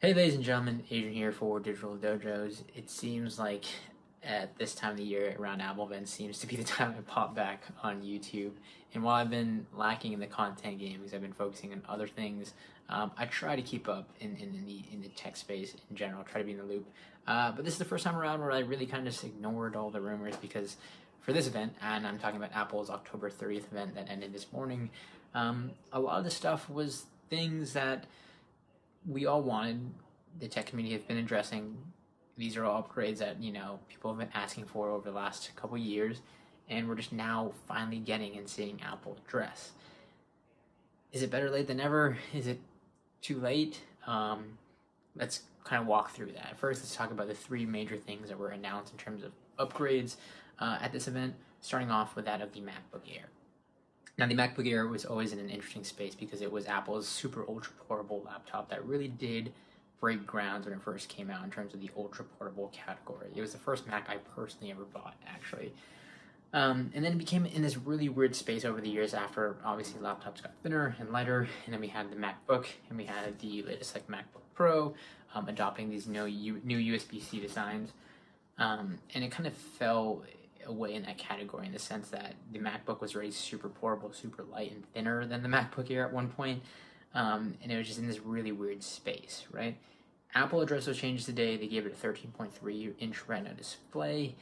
Hey ladies and gentlemen, Adrian here for Digital Dojos. It seems like at this time of the year around Apple events seems to be the time I pop back on YouTube. And while I've been lacking in the content game because I've been focusing on other things, I try to keep up in the tech space in general, try to be in the loop. But this is the first time around where I really kind of just ignored all the rumors because for this event, and I'm talking about Apple's October 30th event that ended this morning, a lot of the stuff was things that we all wanted. The tech community has been addressing. These are all upgrades that people have been asking for over the last couple years, and we're just now finally getting and seeing Apple address. Is it better late than never? Is it too late? Let's kind of walk through that. First, let's talk about the three major things that were announced in terms of upgrades at this event, starting off with that of the MacBook Air. Now, the MacBook Air was always in an interesting space because it was Apple's super ultra portable laptop that really did break grounds when it first came out in terms of the ultra portable category. It was the first Mac I personally ever bought, actually. And then it became in this really weird space over the years after, obviously, laptops got thinner and lighter, and then we had the MacBook, and we had the latest MacBook Pro adopting these new USB-C designs. And it kind of fell away in that category in the sense that the MacBook was already super portable, super light and thinner than the MacBook Air at one point, and it was just in this really weird space, right? Apple addressed those changes today. They gave it a 13.3-inch Retina display.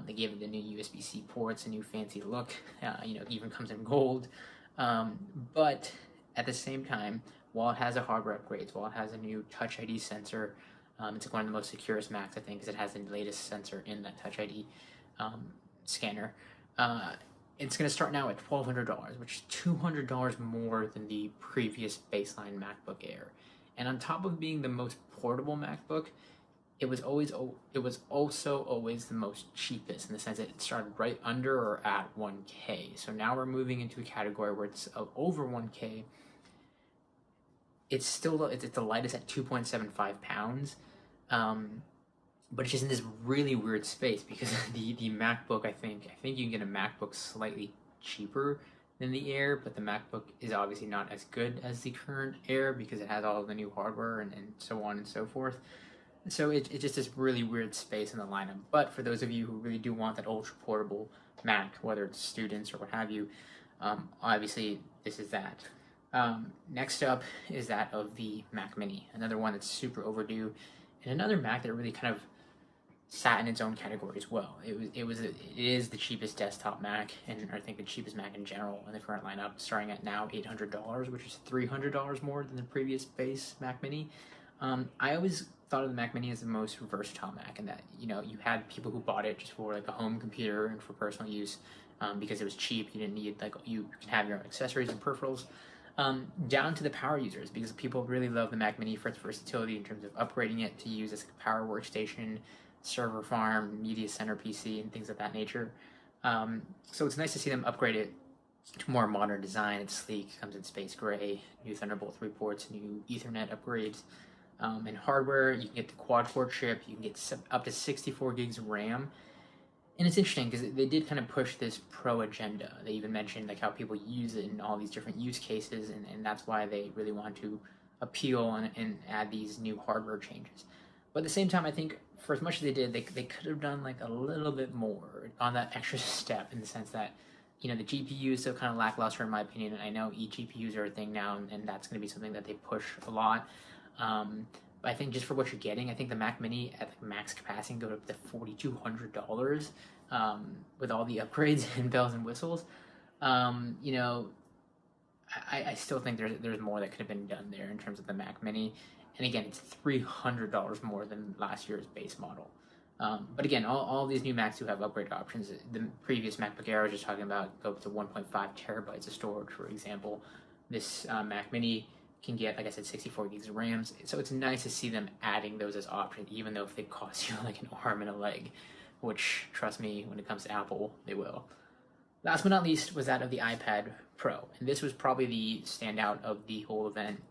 They gave it the new USB-C ports, a new fancy look. It even comes in gold. But at the same time, while it has a hardware upgrades, while it has a new Touch ID sensor, it's one of the most securest Macs, I think, because it has the latest sensor in that Touch ID scanner. It's going to start now at $1,200, which is $200 more than the previous baseline MacBook Air. And on top of being the most portable MacBook, it was also always the most cheapest in the sense that it started right under or at 1K. So now we're moving into a category where it's over 1K. It's the lightest at 2.75 pounds. But it's just in this really weird space because the MacBook, I think you can get a MacBook slightly cheaper than the Air, but the MacBook is obviously not as good as the current Air because it has all of the new hardware and so on and so forth. So it's just this really weird space in the lineup. But for those of you who really do want that ultra portable Mac, whether it's students or what have you, obviously this is that. Next up is that of the Mac Mini, another one that's super overdue, and another Mac that really kind of sat in its own category as well. It is the cheapest desktop Mac, and I think the cheapest Mac in general in the current lineup, starting at now $800, which is $300 more than the previous base Mac Mini. I always thought of the Mac Mini as the most versatile Mac, and that you had people who bought it just for like a home computer and for personal use because it was cheap. You didn't need you can have your own accessories and peripherals. Down to the power users, because people really love the Mac Mini for its versatility in terms of upgrading it to use as a power workstation, server farm, media center PC, and things of that nature. So it's nice to see them upgrade it to more modern design. It's sleek, comes in space gray, new Thunderbolt 3 ports, new Ethernet upgrades. And hardware, you can get the quad-core chip, you can get up to 64 gigs of RAM. And it's interesting because they did kind of push this pro agenda. They even mentioned how people use it in all these different use cases, and that's why they really want to appeal and add these new hardware changes. But at the same time, I think for as much as they did, they could have done a little bit more on that extra step, in the sense that the GPU is still kind of lackluster in my opinion. And I know eGPUs are a thing now, and that's going to be something that they push a lot. But I think just for what you're getting, I think the Mac Mini at max capacity can go up to $4,200 with all the upgrades and bells and whistles. I still think there's more that could have been done there in terms of the Mac Mini. And again, it's $300 more than last year's base model. But again, all these new Macs do have upgrade options. The previous MacBook Air I was just talking about go up to 1.5 terabytes of storage, for example. This Mac Mini can get, like I said, 64 gigs of RAM. So it's nice to see them adding those as options, even though if they cost you like an arm and a leg, which, trust me, when it comes to Apple, they will. Last but not least was that of the iPad Pro. And this was probably the standout of the whole event.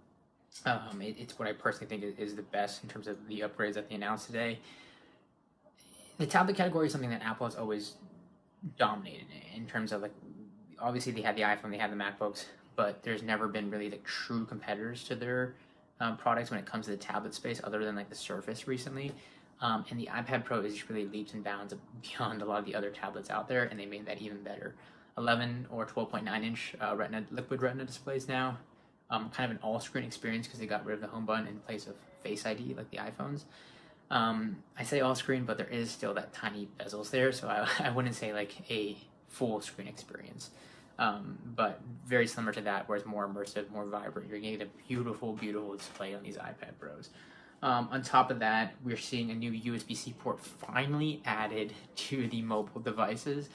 It's what I personally think is the best in terms of the upgrades that they announced today. The tablet category is something that Apple has always dominated in terms of obviously they had the iPhone, they had the MacBooks, but there's never been really true competitors to their products when it comes to the tablet space, other than like the Surface recently. And the iPad Pro is just really leaps and bounds beyond a lot of the other tablets out there, and they made that even better. 11 or 12.9 inch liquid retina displays now. Kind of an all-screen experience because they got rid of the home button in place of Face ID like the iPhones. I say all-screen, but there is still that tiny bezels there, so I wouldn't say like a full-screen experience. But very similar to that, where it's more immersive, more vibrant. You're getting a beautiful, beautiful display on these iPad Pros. On top of that, we're seeing a new USB-C port finally added to the mobile devices.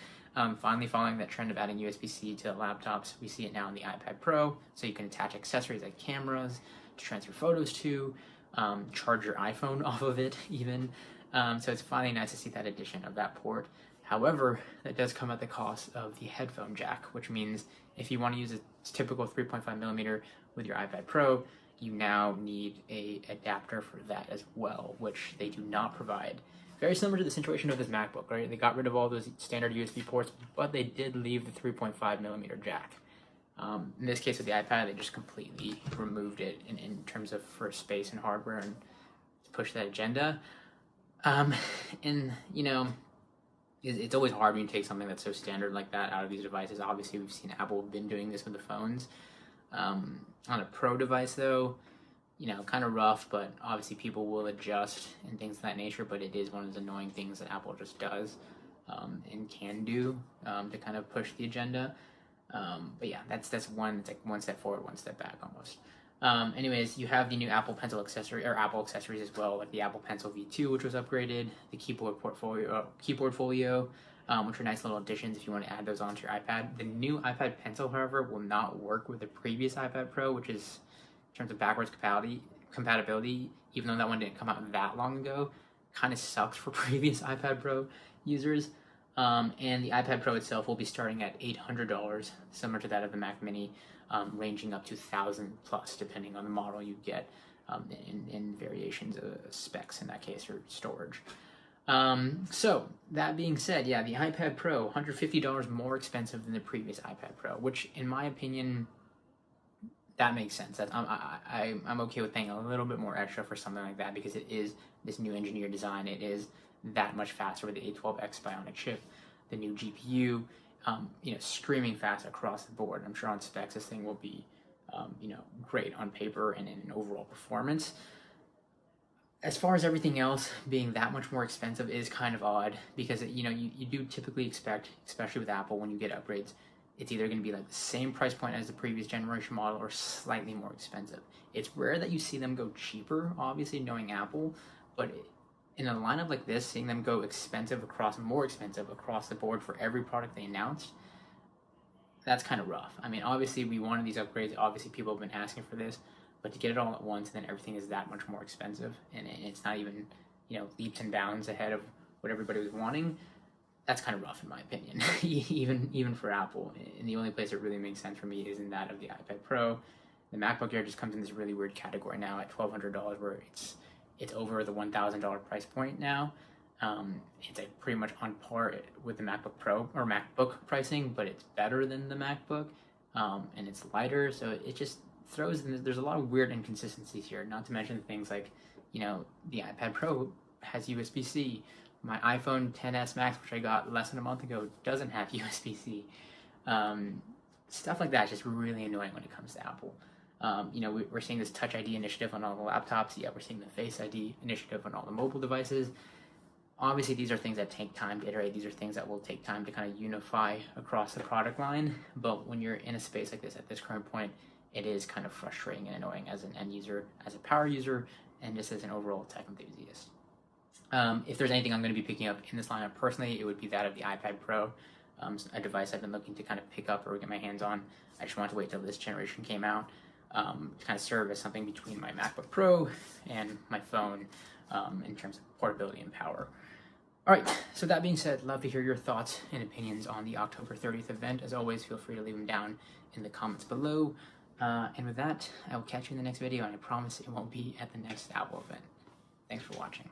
Finally following that trend of adding USB-C to laptops, we see it now in the iPad Pro, so you can attach accessories like cameras to transfer photos to, charge your iPhone off of it even. So it's finally nice to see that addition of that port. However, that does come at the cost of the headphone jack, which means if you want to use a typical 3.5mm with your iPad Pro, you now need a adapter for that as well, which they do not provide. Very similar to the situation of this MacBook, right? They got rid of all those standard USB ports, but they did leave the 3.5mm jack. In this case with the iPad, they just completely removed it in terms of for space and hardware and to push that agenda. And, you know, it's always hard when you take something that's so standard like that out of these devices. Obviously, we've seen Apple been doing this with the phones. On a Pro device, though, you know, kind of rough, but obviously people will adjust and things of that nature, but it is one of those annoying things that Apple just does and can do to kind of push the agenda. But yeah, that's it's like one step forward, one step back almost. Anyways, you have the new Apple Pencil accessory, or Apple accessories as well, like the Apple Pencil V2, which was upgraded, the keyboard folio, which are nice little additions if you want to add those onto your iPad. The new iPad Pencil, however, will not work with the previous iPad Pro, which is, in terms of backwards compatibility, even though that one didn't come out that long ago, kind of sucks for previous iPad Pro users. And the iPad Pro itself will be starting at $800, similar to that of the Mac Mini, ranging up to $1,000 plus, depending on the model you get, in variations of specs in that case, or storage. So that being said, yeah, the iPad Pro, $150 more expensive than the previous iPad Pro, which in my opinion, that makes sense. I'm okay with paying a little bit more extra for something like that because it is this new engineered design. It is that much faster with the A12X Bionic chip, the new GPU, you know, screaming fast across the board. I'm sure on specs this thing will be, you know, great on paper and in overall performance. As far as everything else being that much more expensive is kind of odd because, you know, you do typically expect, especially with Apple, when you get upgrades, it's either going to be like the same price point as the previous generation model or slightly more expensive. It's rare that you see them go cheaper, obviously, knowing Apple, but in a lineup like this, seeing them go more expensive across the board for every product they announced, that's kind of rough. I mean, obviously, we wanted these upgrades. Obviously, people have been asking for this, but to get it all at once, then everything is that much more expensive, and it's not even, you know, leaps and bounds ahead of what everybody was wanting. That's kind of rough in my opinion, even for Apple. And the only place it really makes sense for me is in that of the iPad Pro. The MacBook Air just comes in this really weird category now at $1,200, where it's over the $1,000 price point now. It's like pretty much on par with the MacBook Pro or MacBook pricing, but it's better than the MacBook, and it's lighter. So it just throws in. There's a lot of weird inconsistencies here. Not to mention things like, you know, the iPad Pro has USB-C. My iPhone XS Max, which I got less than a month ago, doesn't have USB-C. Stuff like that is just really annoying when it comes to Apple. You know, we're seeing this Touch ID initiative on all the laptops. Yeah, we're seeing the Face ID initiative on all the mobile devices. Obviously, these are things that take time to iterate. These are things that will take time to kind of unify across the product line. But when you're in a space like this at this current point, it is kind of frustrating and annoying as an end user, as a power user, and just as an overall tech enthusiast. If there's anything I'm going to be picking up in this lineup personally, it would be that of the iPad Pro, a device I've been looking to kind of pick up or get my hands on. I just wanted to wait till this generation came out to kind of serve as something between my MacBook Pro and my phone in terms of portability and power. All right, so that being said, love to hear your thoughts and opinions on the October 30th event. As always, feel free to leave them down in the comments below. And with that, I will catch you in the next video, and I promise it won't be at the next Apple event. Thanks for watching.